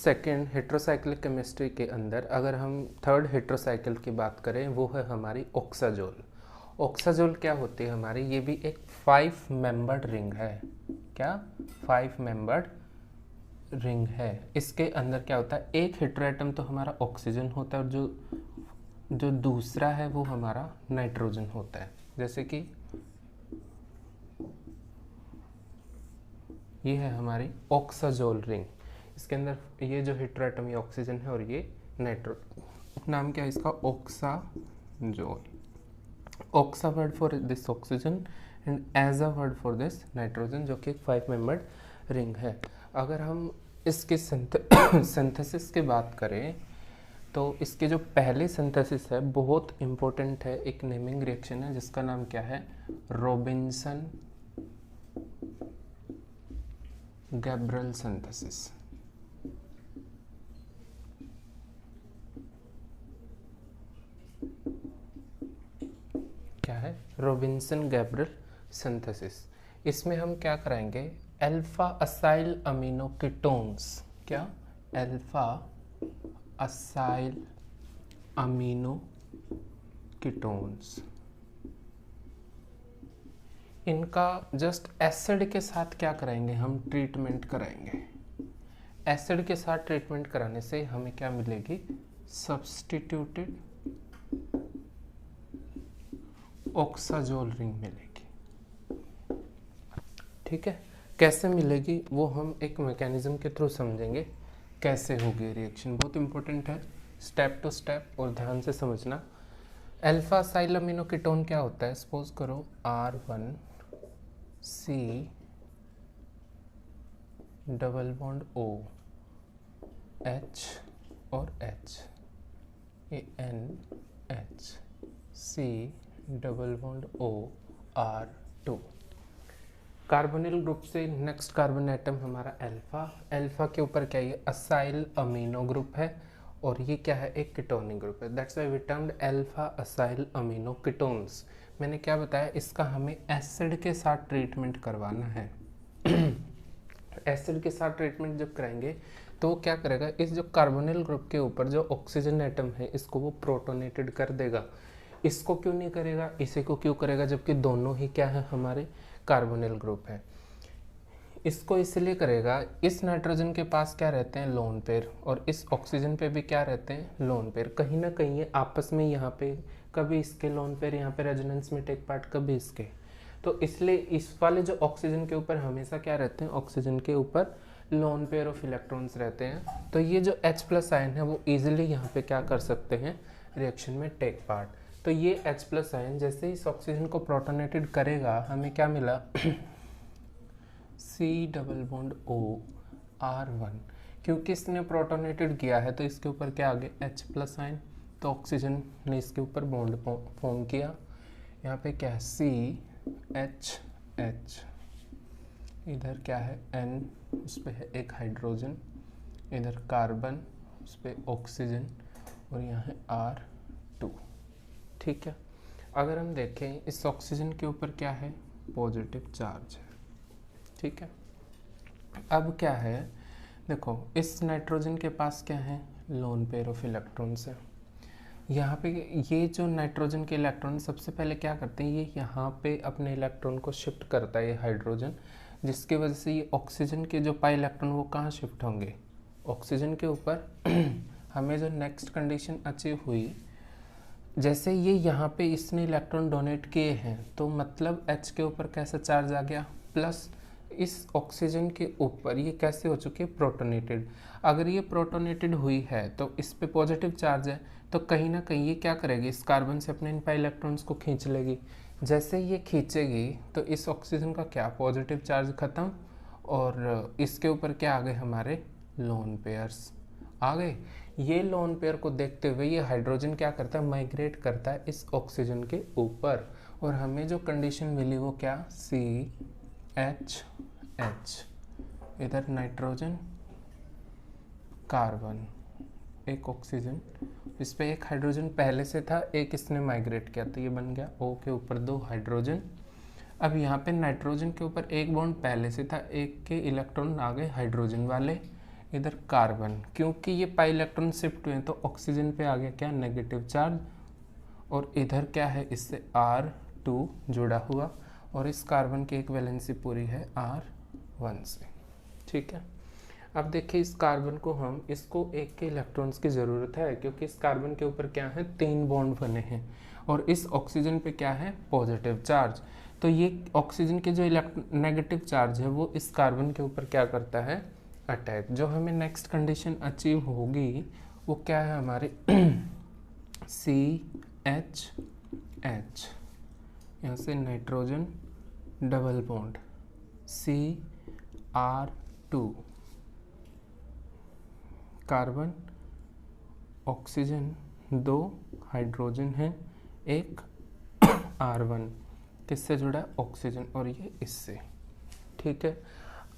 Second heterocyclic chemistry के अंदर अगर हम थर्ड हेट्रोसाइकिल की बात करें वो है हमारी ऑक्साजोल। ऑक्साजोल क्या होती है हमारी, ये भी एक 5 मेंबर्ड रिंग है। क्या 5 मेंबर्ड रिंग है। इसके अंदर क्या होता है, एक हेट्रोएटम तो हमारा ऑक्सीजन होता है और जो दूसरा है वो हमारा नाइट्रोजन होता है। जैसे कि ये है हमारी ऑक्साजोल रिंग। इसके अंदर ये जो हेट्रोएटम ये ऑक्सीजन है और ये नाइट्रो, नाम क्या है इसका, oxazole. Oxa word for this oxygen and as a word for this nitrogen, जो कि एक 5 मेंबर्ड रिंग है। अगर हम इसके सिंथेसिस की बात करें तो इसके जो पहले सिंथेसिस है बहुत इम्पोर्टेंट है, एक नेमिंग रिएक्शन है जिसका नाम क्या है, रॉबिन्सन गैब्रियल सिंथेसिस। क्या है, रॉबिन्सन गैब्रियल सिंथेसिस। इसमें हम क्या कराएंगे, अल्फा असाइल अमीनो कीटोन्स। क्या, अल्फा असाइल अमीनो कीटोन्स, इनका जस्ट एसिड के साथ क्या कराएंगे, हम ट्रीटमेंट कराएंगे। एसिड के साथ ट्रीटमेंट कराने से हमें क्या मिलेगी, सब्स्टिट्यूटेड ऑक्साजोल रिंग मिलेगी। ठीक है, कैसे मिलेगी वो हम एक मैकेनिज्म के थ्रू समझेंगे कैसे होगी रिएक्शन। बहुत इंपॉर्टेंट है, स्टेप टू स्टेप और ध्यान से समझना। अल्फा असाइल अमीनो कीटोन क्या होता है, सपोज करो R1 C double bond O H और H, ये NH C double bond O R2। Carbonyl group से नेक्स्ट कार्बन एटम हमारा अल्फा। अल्फा के ऊपर क्या, ये असाइल अमीनो ग्रुप है और ये क्या है, एक कीटोनिक ग्रुप है। That's why we termed alpha acyl amino ketones. मैंने क्या बताया, इसका हमें एसिड के साथ ट्रीटमेंट करवाना है। एसिड के साथ ट्रीटमेंट जब कराएंगे तो क्या करेगा, इस जो कार्बोनिल ग्रुप के ऊपर जो ऑक्सीजन एटम है इसको वो प्रोटोनेटेड कर देगा। इसको क्यों नहीं करेगा, इसी को क्यों करेगा, जबकि दोनों ही क्या है, हमारे कार्बोनिल ग्रुप है। इसको इसलिए करेगा, इस नाइट्रोजन के पास क्या रहते हैं, लोन पेयर, और इस ऑक्सीजन पे भी क्या रहते हैं, लोन पेयर। कहीं ना कहीं ये आपस में यहाँ पे कभी इसके लोन पेयर यहाँ पे रेजोनेंस में टेक पार्ट, कभी इसके। तो इसलिए इस वाले जो ऑक्सीजन के ऊपर हमेशा क्या रहते हैं, ऑक्सीजन के ऊपर लोन पेयर ऑफ इलेक्ट्रॉन्स रहते हैं। तो ये जो H+ आयन है वो ईजिली यहाँ पे क्या कर सकते हैं, रिएक्शन में टेक पार्ट। तो ये H+ आयन जैसे इस ऑक्सीजन को प्रोटोनेटेड करेगा, हमें क्या मिला, C double bond O R1। क्योंकि इसने प्रोटोनेटेड किया है तो इसके ऊपर क्या आ गया, H+ आयन। तो ऑक्सीजन ने इसके ऊपर बॉन्ड फॉर्म किया। यहाँ पे क्या है, CH, इधर क्या है N, उस पर है एक हाइड्रोजन, इधर कार्बन, उस पर ऑक्सीजन, और यहाँ है R2। ठीक है, अगर हम देखें इस ऑक्सीजन के ऊपर क्या है, पॉजिटिव चार्ज है। ठीक है, अब क्या है, देखो इस नाइट्रोजन के पास क्या है, लोन पेयर ऑफ इलेक्ट्रॉन्स है। यहाँ पे ये जो नाइट्रोजन के इलेक्ट्रॉन सबसे पहले क्या करते हैं, ये यहाँ पे अपने इलेक्ट्रॉन को शिफ्ट करता है, ये हाइड्रोजन, जिसकी वजह से ये ऑक्सीजन के जो पाई इलेक्ट्रॉन वो कहाँ शिफ्ट होंगे, ऑक्सीजन के ऊपर। हमें जो नेक्स्ट कंडीशन अचीव हुई, जैसे ये यहाँ पे इसने इलेक्ट्रॉन डोनेट किए हैं तो मतलब H के ऊपर कैसा चार्ज आ गया, प्लस इस ऑक्सीजन के ऊपर ये कैसे हो चुकी है, प्रोटोनेटेड। अगर ये प्रोटोनेटेड हुई है तो इस पे पॉजिटिव चार्ज है, तो कहीं ना कहीं ये क्या करेगी, इस कार्बन से अपने इन पाई इलेक्ट्रॉन्स को खींच लेगी। जैसे ये खींचेगी तो इस ऑक्सीजन का क्या, पॉजिटिव चार्ज खत्म, और इसके ऊपर क्या आ गए, हमारे लोन पेयर्स आ गए। ये लोन पेयर को देखते हुए ये हाइड्रोजन क्या करता है, माइग्रेट करता है इस ऑक्सीजन के ऊपर, और हमें जो कंडीशन मिली वो क्या, CH, इधर नाइट्रोजन, कार्बन, एक ऑक्सीजन, इस पे एक हाइड्रोजन पहले से था, एक इसने माइग्रेट किया तो ये बन गया O के ऊपर 2 हाइड्रोजन। अब यहाँ पे नाइट्रोजन के ऊपर एक बॉन्ड पहले से था, एक के इलेक्ट्रॉन आ गए हाइड्रोजन वाले, इधर कार्बन, क्योंकि ये पाई इलेक्ट्रॉन शिफ्ट हुए तो ऑक्सीजन पे आ गया क्या, नेगेटिव चार्ज, और इधर क्या है, इससे R2 जुड़ा हुआ, और इस कार्बन की एक वैलेंसी पूरी है R1 से। ठीक है, अब देखिए इस कार्बन को हम, इसको एक के इलेक्ट्रॉन्स की ज़रूरत है, क्योंकि इस कार्बन के ऊपर क्या है, 3 बॉन्ड बने हैं, और इस ऑक्सीजन पे क्या है, पॉजिटिव चार्ज। तो ये ऑक्सीजन के जो नेगेटिव चार्ज है वो इस कार्बन के ऊपर क्या करता है, अटैक। जो हमें नेक्स्ट कंडीशन अचीव होगी वो क्या है हमारे CH, यहाँ से nitrogen double bond CR2, carbon oxygen 2 hydrogen है, एक R1 किससे जुड़ा है, ऑक्सीजन, और ये इससे। ठीक है,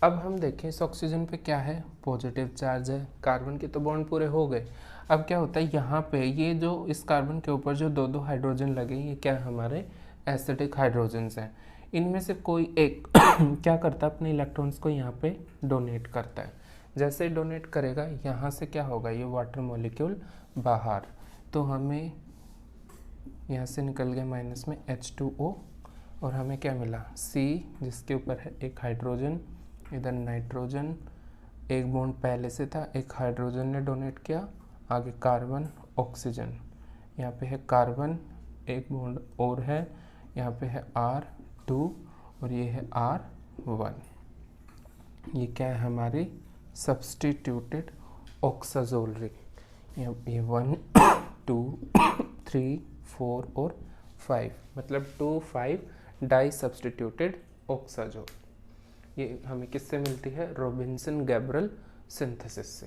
अब हम देखें इस ऑक्सीजन पे क्या है, पॉजिटिव चार्ज है, कार्बन के तो बॉन्ड पूरे हो गए। अब क्या होता है, यहाँ पे ये जो इस कार्बन के ऊपर जो 2 हाइड्रोजन लगे, ये क्या हमारे एसिडिक हाइड्रोजन्स हैं। इनमें से कोई एक क्या करता है, अपने इलेक्ट्रॉन्स को यहाँ पे डोनेट करता है। जैसे डोनेट करेगा, यहाँ से क्या होगा, ये वाटर मॉलिक्यूल बाहर, तो हमें यहाँ से निकल गया माइनस में H2O, और हमें क्या मिला, C, जिसके ऊपर है एक हाइड्रोजन, इधर नाइट्रोजन, एक बॉन्ड पहले से था, एक हाइड्रोजन ने डोनेट किया, आगे कार्बन ऑक्सीजन, यहाँ पे है कार्बन, एक बॉन्ड और है, यहाँ पे है R2 और ये है R1। ये क्या है हमारी सब्सटीट्यूटेड ऑक्साजोल रिंग। ये 1 2 3 4 और 5, मतलब 2 5 डाई सब्सटीट्यूटेड ऑक्साजोल। ये हमें किससे मिलती है, रॉबिन्सन गैब्रिएल सिंथेसिस से।